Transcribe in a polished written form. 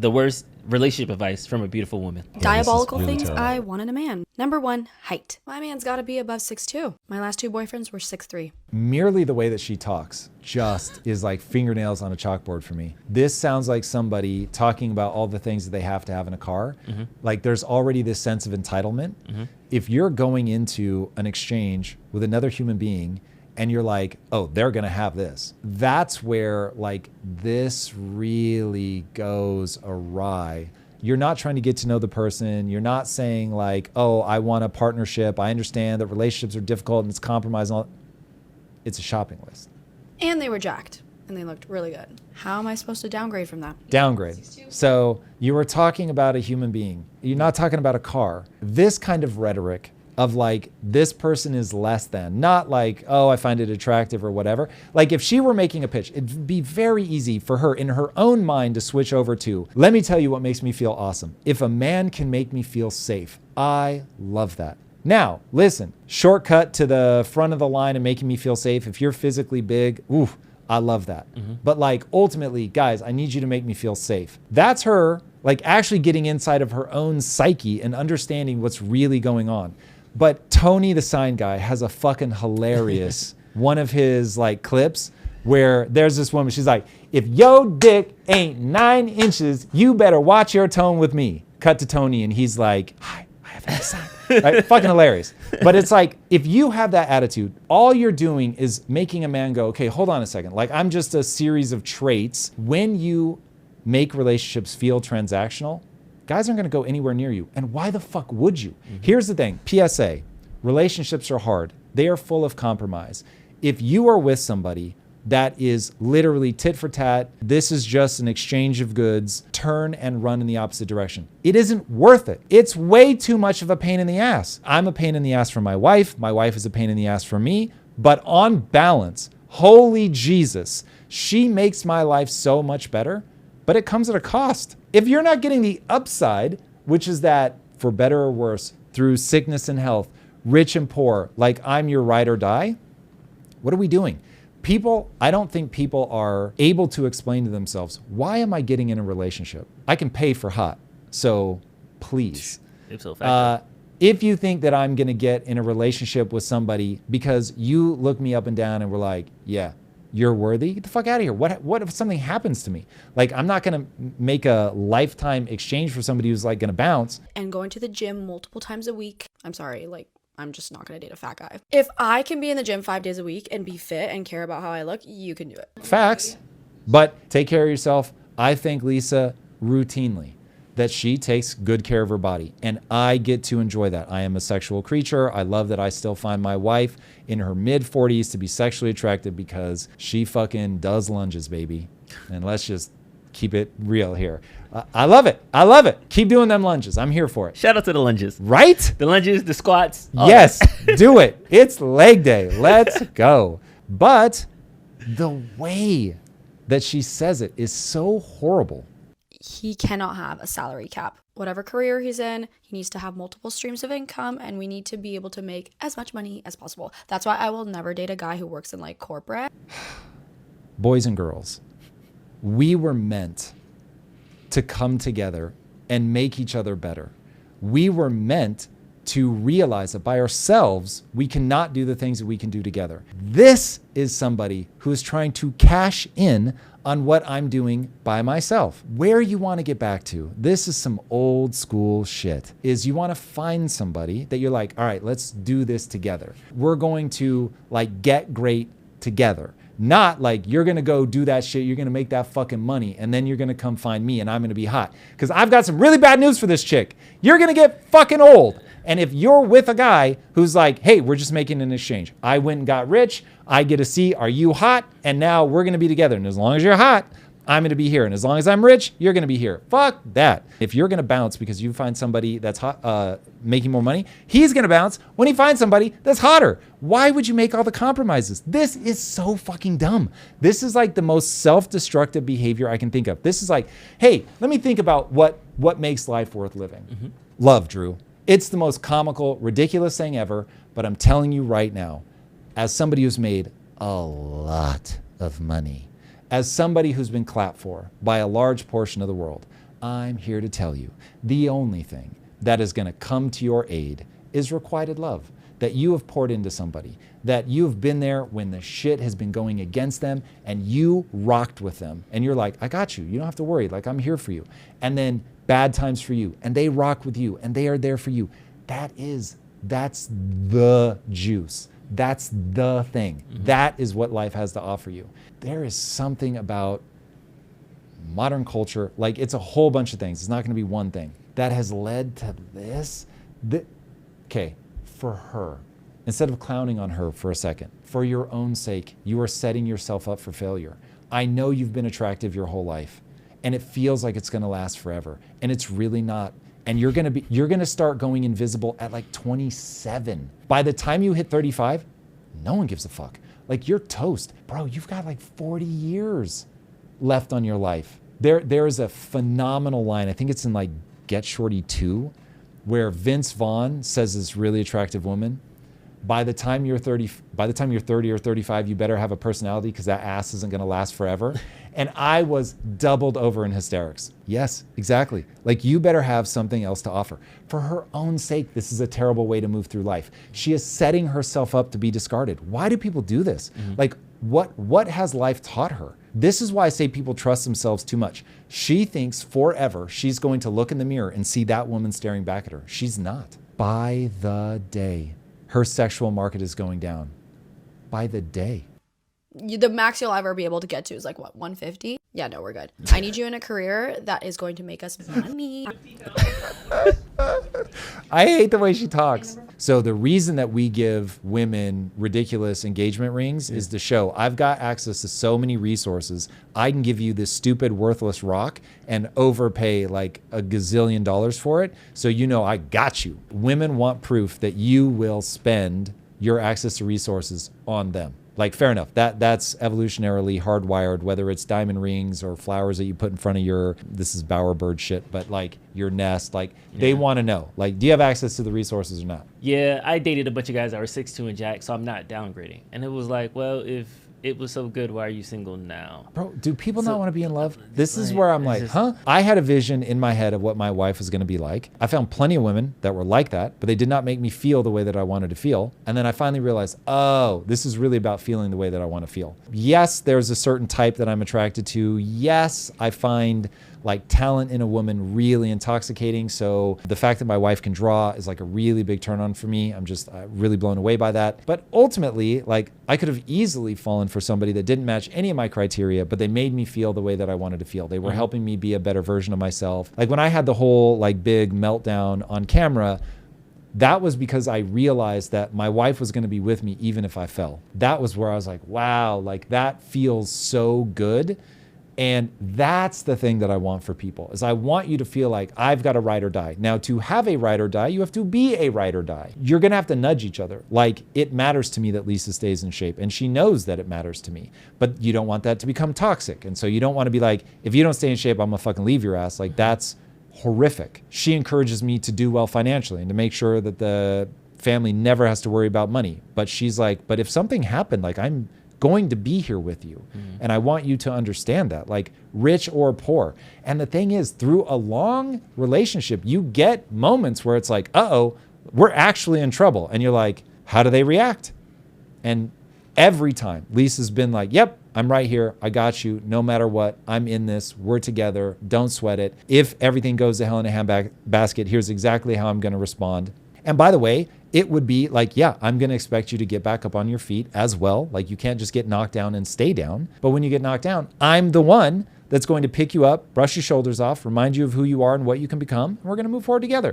the worst relationship advice from a beautiful woman. Diabolical things I want in a man. Number 1, height. My man's got to be above 6'2". My last 2 boyfriends were 6'3". Merely the way that she talks just is like fingernails on a chalkboard for me. This sounds like somebody talking about all the things that they have to have in a car. Like there's already this sense of entitlement. If you're going into an exchange with another human being and you're like, oh, they're gonna have this, that's where like this really goes awry. You're not trying to get to know the person. You're not saying like, oh, I want a partnership. I understand that relationships are difficult and it's compromise and all. It's a shopping list. And they were jacked and they looked really good. How am I supposed to downgrade from that? Downgrade. So you were talking about a human being. You're not talking about a car. This kind of rhetoric of like, this person is less than, not like, oh, I find it attractive or whatever. Like if she were making a pitch, it'd be very easy for her in her own mind to switch over to, let me tell you what makes me feel awesome. If a man can make me feel safe, I love that. Now, listen, shortcut to the front of the line and making me feel safe. If you're physically big, ooh, I love that. But like ultimately, guys, I need you to make me feel safe. That's her like actually getting inside of her own psyche and understanding what's really going on. But Tony, the sign guy, has a fucking hilarious one of his like clips where there's this woman, she's like, if your dick ain't 9 inches, you better watch your tone with me. Cut to Tony and he's like, hi, I have a sign. Right? Fucking hilarious. But it's like, if you have that attitude, all you're doing is making a man go, okay, hold on a second. Like I'm just a series of traits. When you make relationships feel transactional, guys aren't going to go anywhere near you. And why the fuck would you? Here's the thing. PSA, relationships are hard. They are full of compromise. If you are with somebody that is literally tit for tat, this is just an exchange of goods, turn and run in the opposite direction. It isn't worth it. It's way too much of a pain in the ass. I'm a pain in the ass for my wife. My wife is a pain in the ass for me. But on balance, holy Jesus, she makes my life so much better, but it comes at a cost. If you're not getting the upside, which is that for better or worse, through sickness and health, rich and poor, like I'm your ride or die, what are we doing? People, I don't think people are able to explain to themselves, why am I getting in a relationship? I can pay for hot, so please. If you think that I'm gonna get in a relationship with somebody because you look me up and down and we're like, yeah, you're worthy, get the fuck out of here. What if something happens to me? Like, I'm not gonna make a lifetime exchange for somebody who's like gonna bounce. And going to the gym multiple times a week. I'm sorry, like, I'm just not gonna date a fat guy. If I can be in the gym 5 days a week and be fit and care about how I look, you can do it. Facts, but take care of yourself. I thank Lisa routinely that she takes good care of her body, and I get to enjoy that. I am a sexual creature. I love that I still find my wife in her mid-40s to be sexually attractive because she fucking does lunges, baby. And let's just keep it real here. I love it. I love it. Keep doing them lunges. I'm here for it. Shout out to the lunges. Right? The lunges, the squats. Yes, do it. It's leg day. Let's go. But the way that she says it is so horrible. He cannot have a salary cap. Whatever career he's in, he needs to have multiple streams of income, and we need to be able to make as much money as possible. That's why I will never date a guy who works in like corporate. Boys and girls, we were meant to come together and make each other better. We were meant to realize that by ourselves, we cannot do the things that we can do together. This is somebody who is trying to cash in on what I'm doing by myself. Where you want to get back to, this is some old school shit, is you want to find somebody that you're like, all right, let's do this together. We're going to like get great together. Not like you're going to go do that shit, you're going to make that fucking money, and then you're going to come find me and I'm going to be hot. Because I've got some really bad news for this chick. You're going to get fucking old. And if you're with a guy who's like, hey, we're just making an exchange. I went and got rich. I get to see, are you hot? And now we're going to be together. And as long as you're hot, I'm going to be here. And as long as I'm rich, you're going to be here. Fuck that. If you're going to bounce because you find somebody that's hot, making more money, he's going to bounce when he finds somebody that's hotter. Why would you make all the compromises? This is so fucking dumb. This is like the most self-destructive behavior I can think of. This is like, hey, let me think about what makes life worth living. Love, Drew. It's the most comical, ridiculous thing ever, but I'm telling you right now, as somebody who's made a lot of money, as somebody who's been clapped for by a large portion of the world, I'm here to tell you, the only thing that is going to come to your aid is requited love. That you have poured into somebody, that you've been there when the shit has been going against them and you rocked with them. And you're like, I got you. You don't have to worry. Like, I'm here for you. And then bad times for you. And they rock with you and they are there for you. That's the juice. That's the thing. Mm-hmm. That is what life has to offer you. There is something about modern culture, like it's a whole bunch of things. It's not going to be one thing that has led to this. Okay. For her, instead of clowning on her for a second, for your own sake, you are setting yourself up for failure. I know you've been attractive your whole life and it feels like it's going to last forever and it's really not. And you're going to start going invisible at like 27. By the time you hit 35, no one gives a fuck. Like, you're toast. Bro, you've got like 40 years left on your life. There is a phenomenal line. I think it's in like Get Shorty 2, where Vince Vaughn says this really attractive woman, by the time you're 30 or 35, you better have a personality because that ass isn't going to last forever. And I was doubled over in hysterics. Yes, exactly. Like, you better have something else to offer. For her own sake, this is a terrible way to move through life. She is setting herself up to be discarded. Why do people do this? Mm-hmm. Like, what has life taught her? This is why I say people trust themselves too much. She thinks forever she's going to look in the mirror and see that woman staring back at her. She's not. By the day, her sexual market is going down. By the day. The max you'll ever be able to get to is like, what, 150? Yeah, no, we're good. I need you in a career that is going to make us money. I hate the way she talks. So the reason that we give women ridiculous engagement rings is to show I've got access to so many resources. I can give you this stupid, worthless rock and overpay like a gazillion dollars for it. So you know I got you. Women want proof that you will spend your access to resources on them. Like, fair enough. That's evolutionarily hardwired, whether it's diamond rings or flowers that you put in front of your, this is bowerbird shit, but like your nest, like they want to know, like, do you have access to the resources or not? Yeah, I dated a bunch of guys that were 6'2" and jack, so I'm not downgrading. And it was like, well, if it was so good, why are you single now? Bro, do people not want to be in love? This is where I'm like, huh? I had a vision in my head of what my wife was going to be like. I found plenty of women that were like that, but they did not make me feel the way that I wanted to feel. And then I finally realized, oh, this is really about feeling the way that I want to feel. Yes, there's a certain type that I'm attracted to. Yes, I find like talent in a woman really intoxicating. So the fact that my wife can draw is like a really big turn on for me. I'm just really blown away by that. But ultimately, like, I could have easily fallen for somebody that didn't match any of my criteria, but they made me feel the way that I wanted to feel. They were helping me be a better version of myself. Like, when I had the whole like big meltdown on camera, that was because I realized that my wife was going to be with me even if I fell. That was where I was like, wow, like that feels so good. And that's the thing that I want for people, is I want you to feel like I've got a ride or die. Now, to have a ride or die, you have to be a ride or die. You're going to have to nudge each other. Like, it matters to me that Lisa stays in shape, and she knows that it matters to me. But you don't want that to become toxic. And so you don't want to be like, if you don't stay in shape, I'm going to fucking leave your ass. Like, that's horrific. She encourages me to do well financially and to make sure that the family never has to worry about money. But she's like, but if something happened, like, I'm going to be here with you. And I want you to understand that, like, rich or poor. And the thing is, through a long relationship, you get moments where it's like, uh-oh, we're actually in trouble. And you're like, how do they react? And every time Lisa's been like, yep, I'm right here. I got you. No matter what, I'm in this. We're together. Don't sweat it. If everything goes to hell in a handbasket, here's exactly how I'm going to respond. And by the way, it would be like, yeah, I'm going to expect you to get back up on your feet as well. Like, you can't just get knocked down and stay down. But when you get knocked down, I'm the one that's going to pick you up, brush your shoulders off, remind you of who you are and what you can become. And we're going to move forward together.